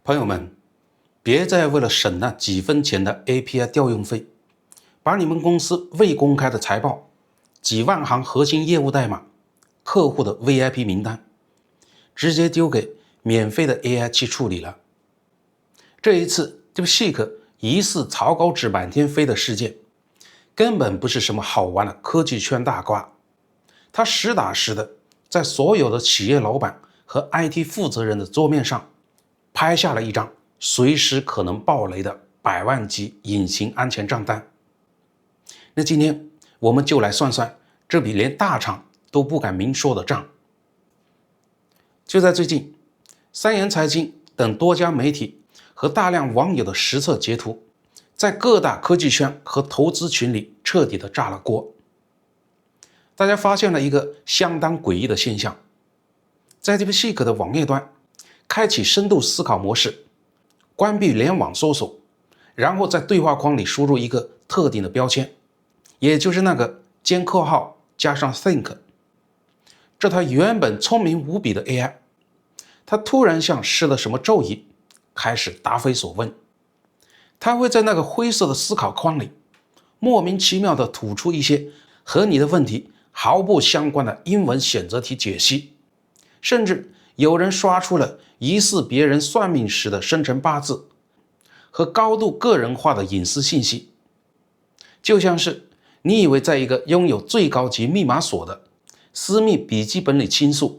朋友們，別再為了省那幾分錢的 API 調用費，把你們公司未公開的財報、幾萬行核心業務代碼、客戶的 VIP 名單，直接丟給免費的 AI 去處理了。這一次 DeepSeek 疑似草稿紙滿天飛的事件，根本不是什麼好玩的科技圈大瓜，它實打實的在所有的企業老板和 IT 負責人的桌面上拍下了一張隨時可能爆雷的100萬級隱形安全賬單。那今天我們就來算算這筆連大廠都不敢明說的賬。就在最近，三言財經等多家媒體和大量網友的實測截圖，在各大科技圈和投資群裡徹底的炸了鍋。大家發現了一個相當詭異的現象，在 DeepSeek 的網頁端開啟深度思考模式，關閉聯網搜索，然後在對話框裡輸入一個特定的標籤，也就是那個尖括號加上 think。 這台原本聰明無比的 AI， 它突然像施了什麼咒語，開始答非所問。它會在那個灰色的思考框裡莫名其妙地吐出一些和你的問題毫不相關的英文選擇題解析，甚至有人刷出了疑似別人算命時的生辰八字和高度個人化的隱私信息，就像是你以為在一個擁有最高級密碼鎖的私密筆記本裡傾訴，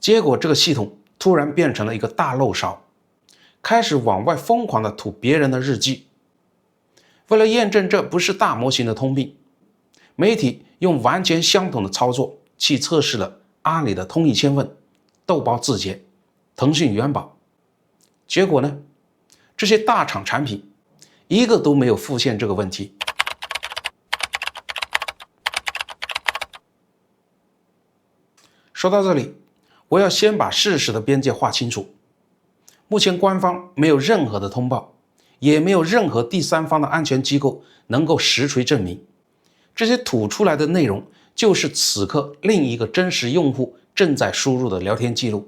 結果這個系統突然變成了一個大漏勺，開始往外瘋狂地吐別人的日記。為了驗證這不是大模型的通病，媒體用完全相同的操作去測試了阿里的通义千問、豆包字節、騰訊元寶，結果呢，這些大廠產品一個都沒有復現這個問題。說到這裡，我要先把事實的邊界劃清楚。目前官方沒有任何的通報，也沒有任何第三方的安全機構能夠實錘證明這些吐出來的內容就是此刻另一個真實用戶正在輸入的聊天記錄。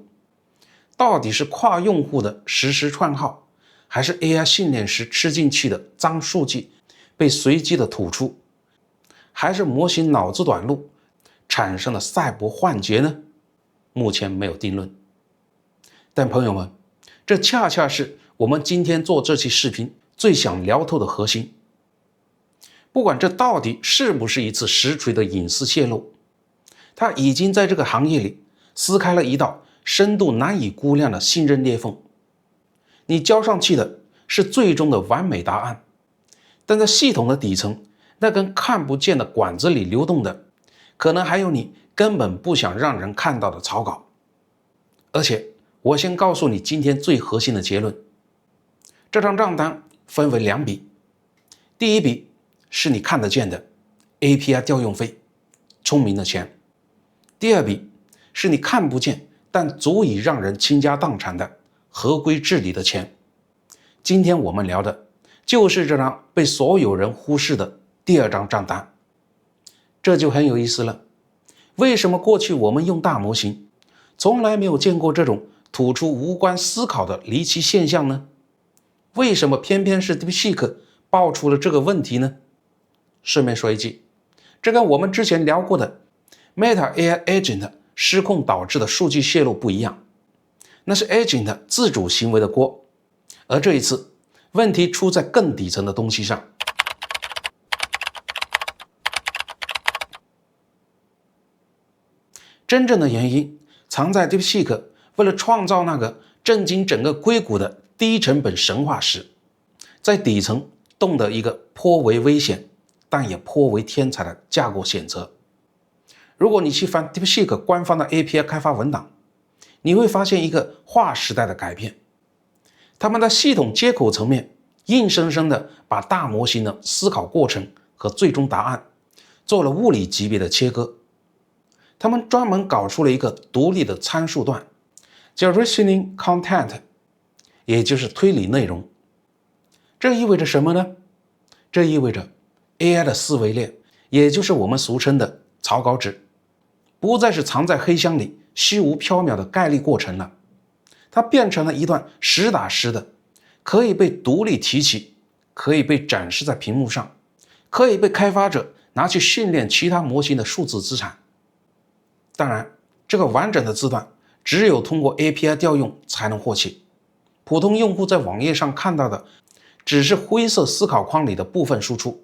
到底是跨用戶的實时串號，還是 AI 訓練時吃進去的髒數據被隨機的吐出，還是模型腦子短路產生了賽博幻覺呢？目前沒有定論。但朋友們，這恰恰是我們今天做這期視頻最想聊透的核心。不管這到底是不是一次實錘的隱私洩露，它已經在這個行業裡撕開了一道深度難以估量的信任裂縫。你交上去的是最終的完美答案，但在系統的底層，那根看不見的管子裡流動的，可能還有你根本不想讓人看到的草稿。而且我先告訴你今天最核心的結論，這張賬單分為2筆，第一筆是你看得見的 API 調用費，聰明的錢；第二筆是你看不見但足以讓人傾家蕩產的合規治理的錢。今天我們聊的就是這張被所有人忽視的第2張賬單。這就很有意思了，為什麼過去我們用大模型從來沒有見過這種吐出無關思考的離奇現象呢？為什麼偏偏是 DeepSeek 爆出了這個問題呢？順便說一句，這跟我們之前聊過的 Meta AI Agent 失控導致的數據洩露不一樣，那是 Agent 自主行為的鍋，而這一次問題出在更底層的東西上。真正的原因藏在 DeepSeek 為了創造那個震驚整個硅谷的低成本神話時，在底層動的一個頗為危險但也頗為天才的架構選擇。如果你去翻 DeepSeek 官方的 API 開發文檔，你會發現一個劃時代的改變。他們在系統接口層面硬生生的把大模型的思考過程和最終答案做了物理級別的切割。他們專門搞出了一個獨立的參數段，叫 Reasoning Content， 也就是推理內容。這意味着什麼呢？這意味着 AI 的思維鏈，也就是我們俗稱的草稿紙，不再是藏在黑箱裡虚無縹緲的概率過程了，它變成了一段實打實的，可以被獨立提起，可以被展示在屏幕上，可以被開發者拿去訓練其他模型的數字資產。當然，這個完整的字段只有通過 API 調用才能獲取，普通用戶在網頁上看到的只是灰色思考框裡的部分輸出，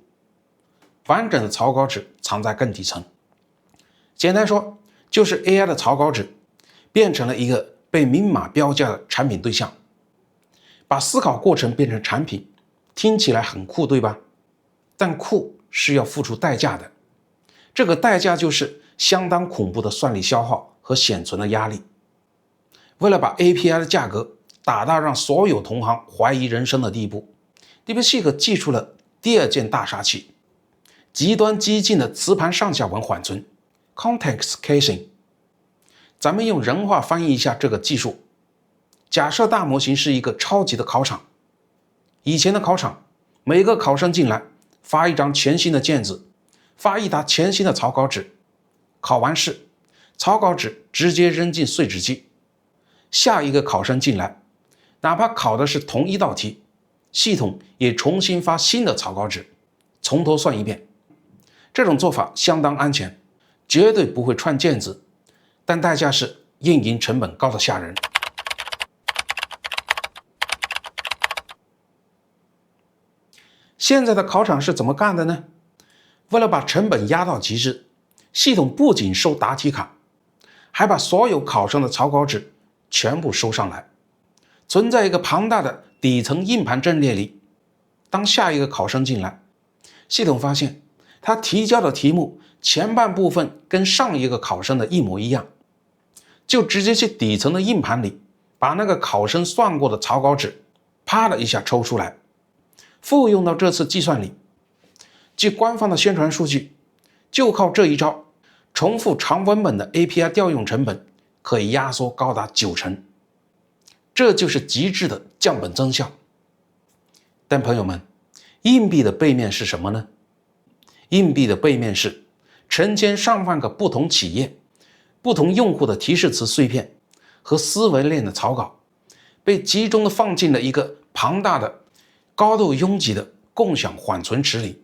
完整的草稿紙藏在更底層。簡單說，就是 AI 的草稿紙變成了一個被明碼標價的產品對象，把思考過程變成產品，聽起來很酷，對吧？但酷是要付出代價的，這個代價就是相當恐怖的算力消耗和顯存的壓力。為了把 API 的價格打到讓所有同行懷疑人生的地步， DeepSeek 祭出了第二件大杀器，極端激進的磁盘上下文緩存 Context Caching。 咱們用人話翻譯一下這個技術。假設大模型是一個超級的考場，以前的考场，每個考生進來發一張全新的卷子，發一沓全新的草稿紙，考完試，草稿紙直接扔進碎紙機。下一個考生進來，哪怕考的是同一道題，系統也重新發新的草稿紙，從頭算一遍。這種做法相當安全，絕對不會串卷子，但代價是運營成本高得嚇人。現在的考場是怎麼幹的呢？為了把成本壓到極致，系統不僅收答題卡，還把所有考生的草稿紙全部收上來，存在一個龐大的底層硬盤陣列裡。當下一個考生進來，系統發現他提交的題目前半部分跟上一個考生的一模一樣，就直接去底層的硬盤裡把那個考生算過的草稿紙啪的一下抽出來，複用到這次計算裡。據官方的宣傳數據，就靠這一招，重複長文本的 API 調用成本可以壓縮高達90%，這就是極致的降本增效。但朋友们，硬幣的背面是什麼呢？硬幣的背面是成千上萬個不同企業、不同用戶的提示詞碎片和思維鏈的草稿，被集中的放進了一個龐大的、高度擁擠的共享緩存池裡。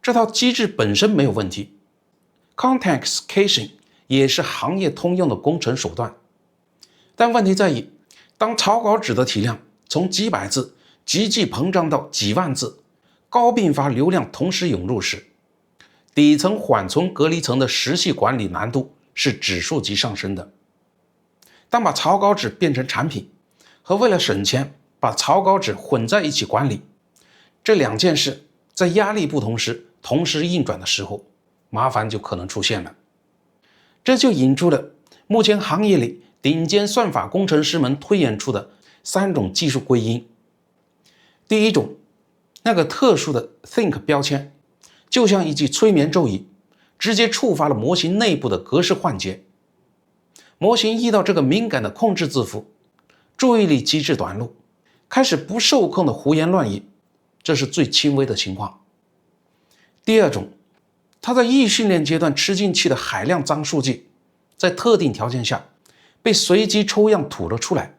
這套機制本身沒有問題， Context Caching 也是行業通用的工程手段。但問題在於，當草稿紙的體量從幾百字急劇膨脹到幾萬字，高並發流量同時湧入時，底層緩存隔離層的實際管理難度是指數級上升的。當把草稿紙變成產品和為了省錢把草稿紙混在一起管理，這兩件事在壓力不同時同時運轉的時候，麻煩就可能出現了。這就引出了目前行業裡頂尖算法工程師們推演出的3種技術歸因。第一種，那個特殊的 think 標籤，就像一記催眠咒語，直接觸發了模型內部的格式換節。模型遇到這個敏感的控制字符，注意力機制短路，開始不受控的胡言亂語，這是最輕微的情況。第二種，它在預訓練階段吃進去的海量髒數據，在特定條件下被隨機抽樣吐了出來。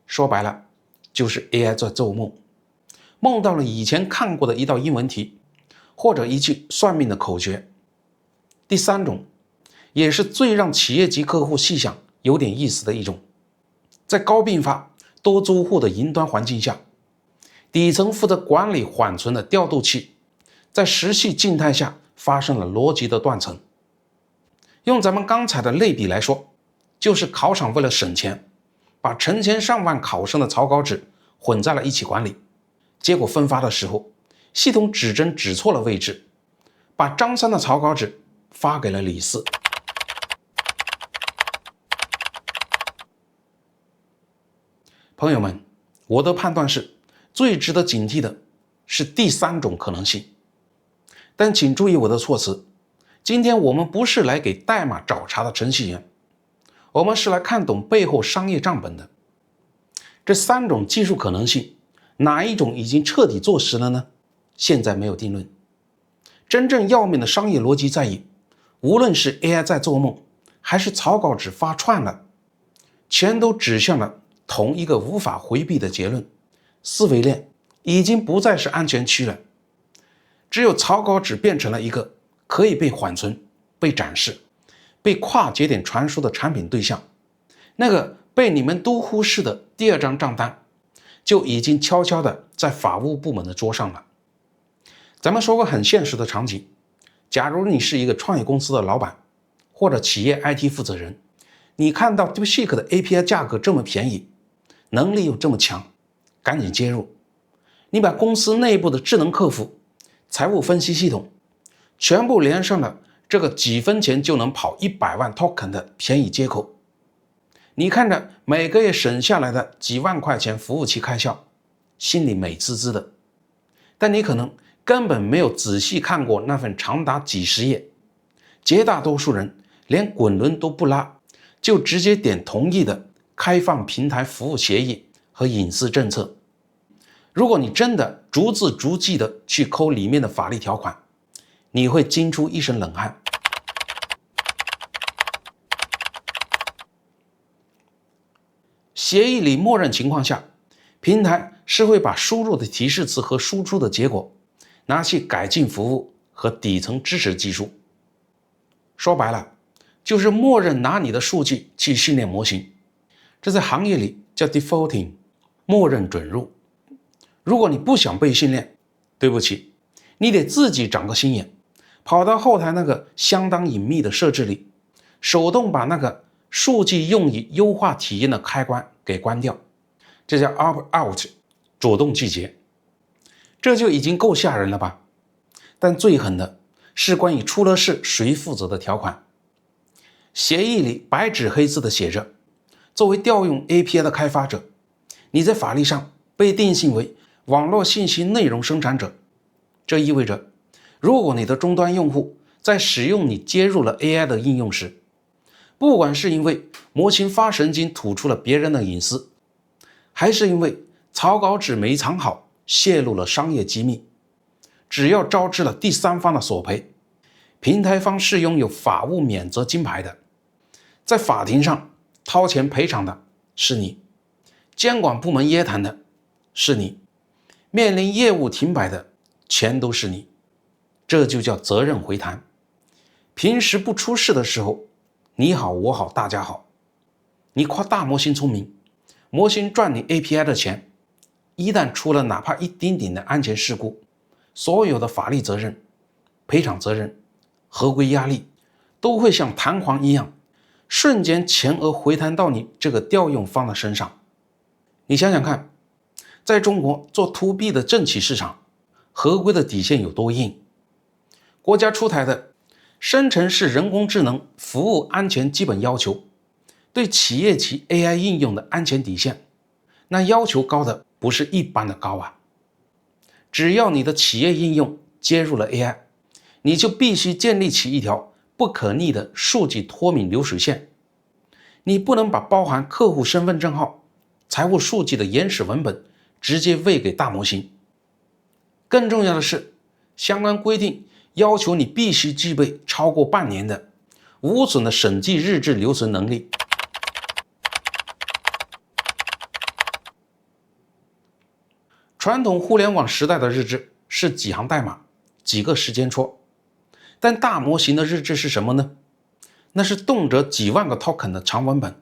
說白了，就是 AI 在做夢，夢到了以前看過的一道英文題，或者一句算命的口訣。第三種，也是最讓企業級客戶細想有點意思的一種，在高並發、多租戶的雲端環境下，底層負責管理緩存的調度器，在實際靜態下發生了邏輯的斷層。用咱們剛才的類比來說，就是考場為了省錢，把成千上萬考生的草稿紙混在了一起管理，結果分發的時候，系統指針指錯了位置，把張三的草稿紙發給了李四。朋友們，我的判斷是，最值得警惕的是第三種可能性。但請注意我的措辭，今天我們不是來給代碼找茬的程序員，我們是來看懂背後商業賬本的。這3種技術可能性，哪一種已經徹底坐實了呢？現在沒有定論。真正要命的商業邏輯在於，無論是 AI 在做夢，還是草稿紙發串了，全都指向了同一個無法迴避的結論：思維鏈已經不再是安全區了。只有草稿紙變成了一個可以被緩存、被展示、被跨節點傳輸的產品對象，那個被你們都忽視的第二張賬單就已經悄悄地在法務部門的桌上了。咱們說個很現實的場景，假如你是一個創業公司的老闆或者企業 IT 負責人，你看到 DeepSeek 的 API 價格這麼便宜，能力又這麼強，趕緊接入。你把公司內部的智能客服、財務分析系統全部連上了這個幾分錢就能跑100萬 token 的便宜接口，你看着每個月省下來的幾萬塊錢服務器開銷，心裡美滋滋的。但你可能根本沒有仔細看過那份長達幾十頁，絕大多數人連滾輪都不拉，就直接點同意的開放平台服務協議和隱私政策。如果你真的逐字逐句的去摳裡面的法律條款，你會驚出一身冷汗。協議裡默認情況下，平台是會把輸入的提示詞和輸出的結果拿去改進服務和底層支持技術。說白了，就是默認拿你的數據去訓練模型，這在行業裡叫 defaulting， 默認准入。如果你不想被訓練，對不起，你得自己長個心眼，跑到後台那個相當隱秘的設置裡，手動把那個數據用於優化體驗的開關給關掉，這叫 opt out， 主動拒絕。這就已經夠嚇人了吧？但最狠的是關於出了事誰負責的條款。協議裡白紙黑字的寫着，作為調用 API 的開發者，你在法律上被定性為網絡信息內容生產者。這意味着，如果你的終端用戶在使用你接入了 AI 的應用時，不管是因為模型發神經吐出了別人的隱私，還是因為草稿紙沒藏好泄露了商業機密，只要招致了第三方的索賠，平台方是擁有法務免責金牌的，在法庭上掏錢賠償的是你，監管部門約談的是你，面臨業務停擺的全都是你。這就叫責任回彈。平時不出事的時候，你好我好大家好，你誇大模型聰明，模型賺你 API 的錢，一旦出了哪怕一丁點的安全事故，所有的法律責任、賠償責任、合規壓力都會像彈簧一樣，瞬間全額回彈到你這個調用方的身上。你想想看，在中國做 To B 的政企市場，合規的底線有多硬？國家出台的生成式人工智能服務安全基本要求，對企業級 AI 應用的安全底線，那要求高的不是一般的高啊！只要你的企業應用接入了 AI， 你就必須建立起一條不可逆的數據脫敏流水線。你不能把包含客戶身份證號、財務數據的原始文本直接餵給大模型。更重要的是，相關規定要求你必須具備超過半年的無損的審計日誌留存能力。傳統互聯網時代的日誌是幾行代碼、幾個時間戳，但大模型的日誌是什麼呢？那是動輒幾萬個 token 的長文本，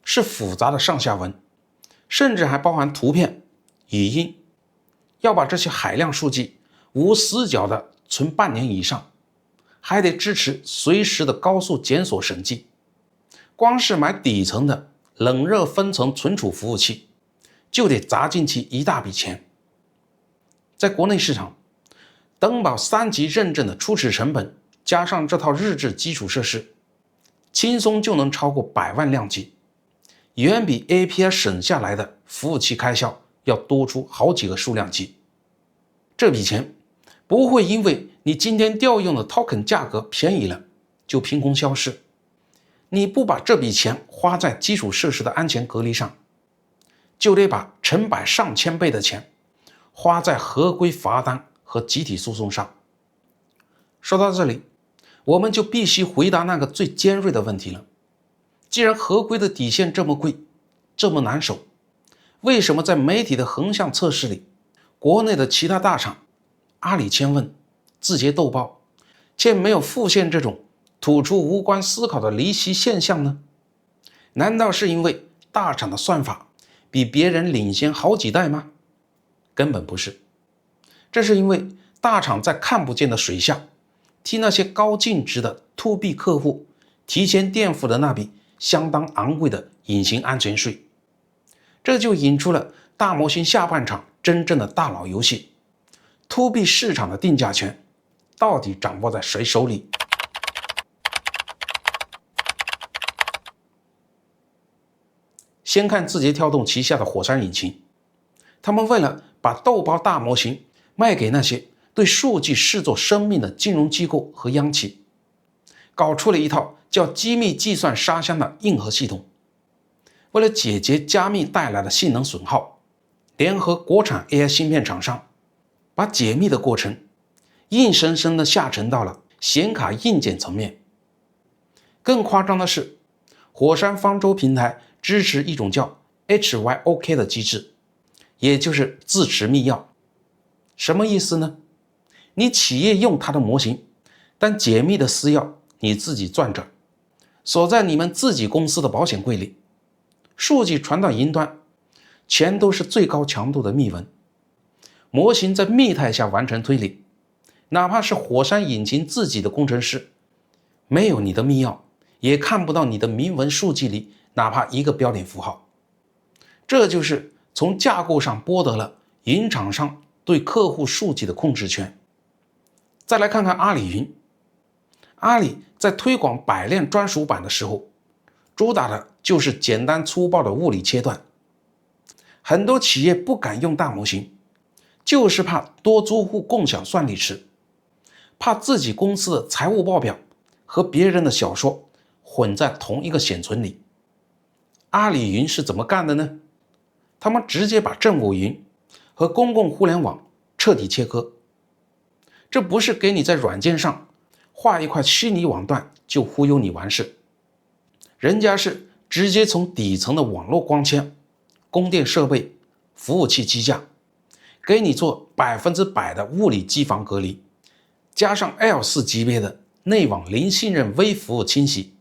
是複雜的上下文，甚至還包含圖片、語音。要把這些海量數據無死角的存半年以上，還得支持隨時的高速檢索審計。光是買底層的冷熱分層存儲服務器，就得砸進去一大筆錢。在國內市場，登保3級認證的初始成本，加上這套日誌基礎設施，輕鬆就能超過100萬量級，遠比 API 省下來的服務器開銷要多出好幾個數量級。這筆錢不會因為你今天調用的 token 價格便宜了就憑空消失，你不把這筆錢花在基礎設施的安全隔離上，就得把成百上千倍的錢花在合規罰單和集體訴訟上。說到這裡，我們就必須回答那個最尖銳的問題了。既然合規的底線這麼貴，這麼難守？為什麼在媒體的橫向測試裡，國內的其他大廠阿里千問、字節豆包卻沒有復現這種吐出無關思考的離奇現象呢？難道是因為大廠的算法比別人領先好幾代嗎？根本不是，這是因為大廠在看不見的水下替那些高净值的 To B 客戶提前垫付的那筆相当昂貴的隱形安全稅。這就引出了大模型下半場真正的大腦遊戲。To B 市場的定價權到底掌握在誰手裡？先看字節跳動旗下的火山引擎，他們为了把豆包大模型賣給那些對數據視作生命的金融機構和央企，搞出了一套叫機密計算沙箱的硬核系統。為了解決加密帶來的性能損耗，聯合國產 AI 芯片廠商，把解密的過程硬生生地下沉到了顯卡硬件層面。更誇張的是，火山方舟平台支持一種叫 HYOK 的機制，也就是自持密钥。什麼意思呢？你企業用它的模型，但解密的私鑰你自己攥着，锁在你们自己公司的保险櫃裡。數據傳到雲端，全都是最高強度的密文。模型在密態下完成推理，哪怕是火山引擎自己的工程師，沒有你的密鑰，也看不到你的明文數據裡哪怕一個標點符號。這就是從架構上剝奪了雲廠商對客戶數據的控制權。再來看看阿里雲，阿里在推廣百鏈專屬版的時候，主打的就是簡單粗暴的物理切斷。很多企業不敢用大模型，就是怕多租戶共享算力池，怕自己公司的財務報表和別人的小說混在同一個顯存裡。阿里雲是怎麼幹的呢？他們直接把政務雲和公共互聯網徹底切割。這不是給你在軟件上畫一塊虛擬網段就忽悠你完事，人家是直接從底層的網絡光纖、供電設備、服務器機架，給你做100%的物理機房隔離，加上 L4 級別的內網零信任微服務清洗，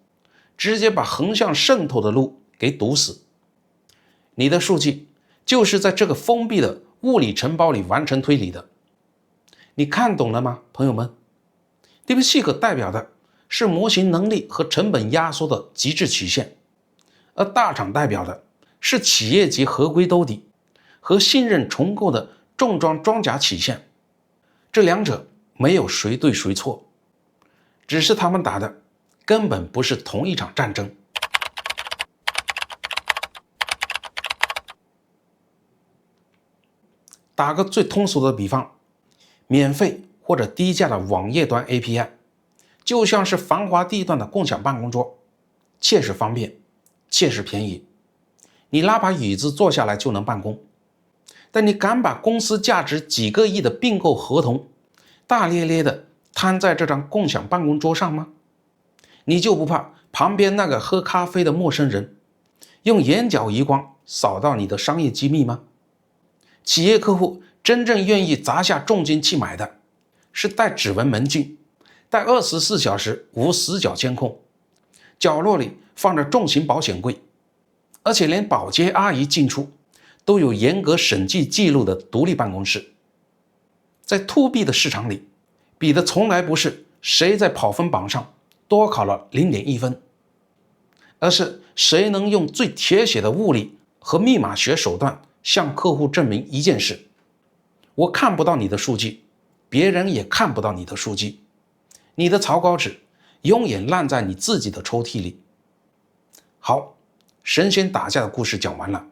直接把橫向滲透的路給堵死。你的數據就是在這個封閉的物理城堡裡完成推理的。你看懂了嗎，朋友們？ DeepSeek 代表的是模型能力和成本壓縮的極致曲線，而大廠代表的是企業級合規兜底和信任重構的重裝裝甲曲線。這兩者沒有誰對誰錯，只是他們打的根本不是同一場戰爭。打個最通俗的比方，免費或者低價的網頁端 API 就像是繁華地段的共享辦公桌，切實方便，切實便宜。你拉把椅子坐下來就能辦公，但你敢把公司價值幾個億的併購合同大咧咧的攤在這張共享辦公桌上嗎？你就不怕旁邊那個喝咖啡的陌生人用眼角餘光掃到你的商業機密嗎？企業客戶真正願意砸下重金去買的是帶指紋門禁、帶24小時無死角監控、角落裡放着重型保險櫃，而且連保潔阿姨進出都有嚴格審計記錄的獨立辦公室。在 To B 的市场裡，比的從來不是誰在跑分榜上多考了0.1分，而是誰能用最鐵血的物理和密碼學手段向客戶證明一件事：我看不到你的數據，別人也看不到你的數據，你的草稿紙永遠爛在你自己的抽屜裡。好，神仙打架的故事講完了，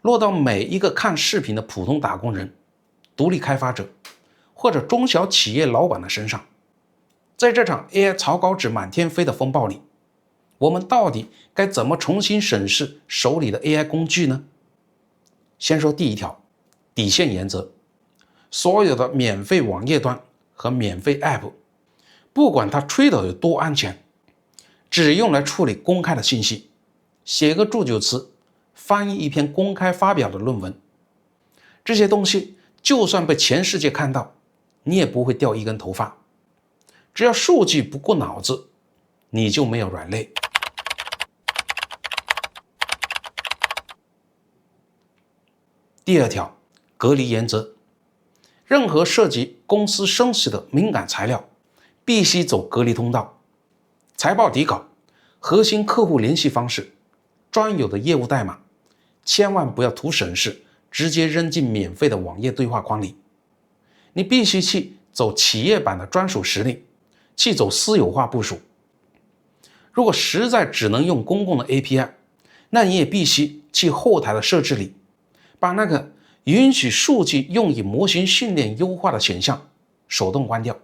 落到每一個看視頻的普通打工人、獨立開發者或者中小企業老闆的身上，在這場 AI 草稿紙滿天飛的風暴裡，我們到底該怎麼重新審視手裡的 AI 工具呢？先說第一條，底線原則。所有的免費網頁端和免費 App， 不管它吹得有多安全，只用來處理公開的信息，寫個祝酒詞，翻譯一篇公開發表的論文。這些東西就算被全世界看到，你也不會掉一根頭髮。只要數據不過腦子，你就沒有軟肋。第二條，隔離原則。任何涉及公司生死的敏感材料，必須走隔離通道。財報底稿、核心客戶聯繫方式、專有的業務代碼，千萬不要圖省事，直接扔進免費的網頁對話框裡。你必須去走企業版的專屬實例，去走私有化部署。如果實在只能用公共的 API， 那你也必須去後台的設置裡，把那個允許數據用於模型訓練優化的選項手動關掉。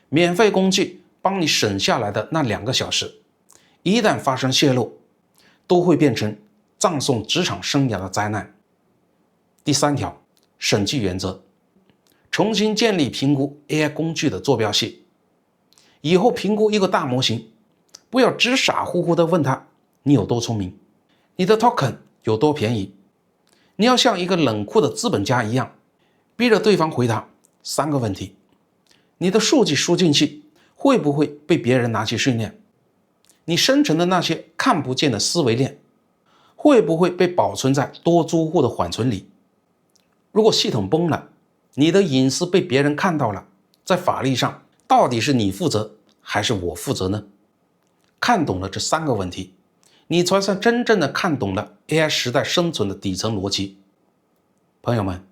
免費工具幫你省下來的那2個小時，一旦發生洩露，都會變成葬送職場生涯的災難。第3條，審計原則。重新建立評估 AI 工具的坐標系。以後評估一個大模型，不要只傻乎乎地問他你有多聰明，你的 token 有多便宜。你要像一個冷酷的資本家一樣，逼着對方回答3個問題：你的數據輸進去會不會被別人拿去訓練？你生成的那些看不見的思維鏈會不會被保存在多租戶的緩存裡？如果系統崩了，你的隱私被別人看到了，在法律上到底是你負責還是我負責呢？看懂了這3個問題，你才算真正的看懂了 AI 時代生存的底層邏輯。朋友們，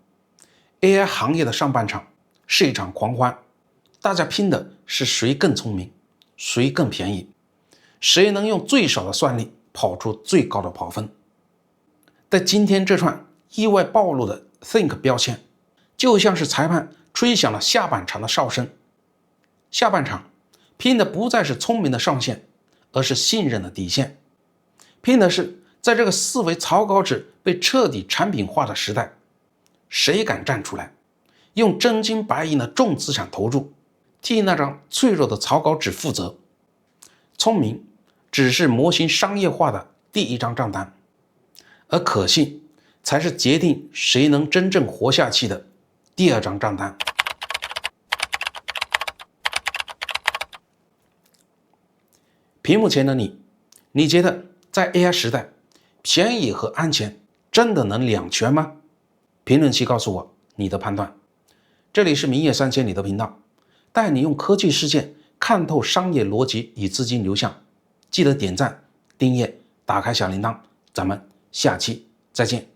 AI 行業的上半場是一場狂歡，大家拼的是誰更聰明，誰更便宜，誰能用最少的算力跑出最高的跑分。在今天這串意外暴露的 Think 標籤，就像是裁判吹響了下半場的哨聲。下半場拼的不再是聰明的上限，而是信任的底線。拼的是在這個思維草稿紙被徹底產品化的時代，誰敢站出來，用真金白銀的重資產投入，替那張脆弱的草稿紙負責？聰明只是模型商業化的第一張賬單，而可信才是決定誰能真正活下去的第2張賬單。屏幕前的你，你覺得在 AI 時代，便宜和安全真的能两全嗎？評論區告訴我你的判斷。這裡是明月3000里的頻道，帶你用科技事件看透商業邏輯與資金流向。記得點讚、訂閱、打開小鈴鐺，咱們下期再見。